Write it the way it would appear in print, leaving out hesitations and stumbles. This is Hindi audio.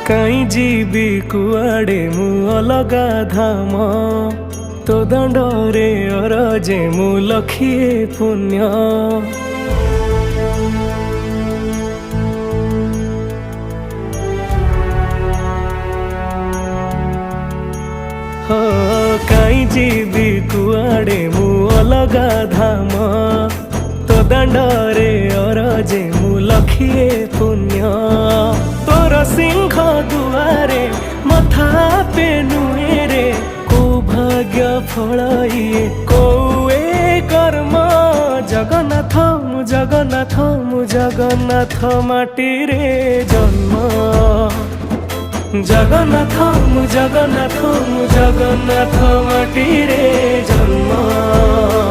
काई जीवी कुआड़े मु अलगा धाम तो दंडरे अरजे मु लखिए पुण्य। हो काई जीवी कुआड़े मु अलगा धाम तो दंडरे अरजे मु लखिए पुण्य। तोर सिंह दुआरे मथा पे नुएरे को भाग्य फलाइए कोए कर्म। जगन्नाथ मु जगन्नाथ मु जगन्नाथ माटी रे जन्म। जगन्नाथ मु जगन्नाथ मु जगन्नाथ माटी रे जन्म।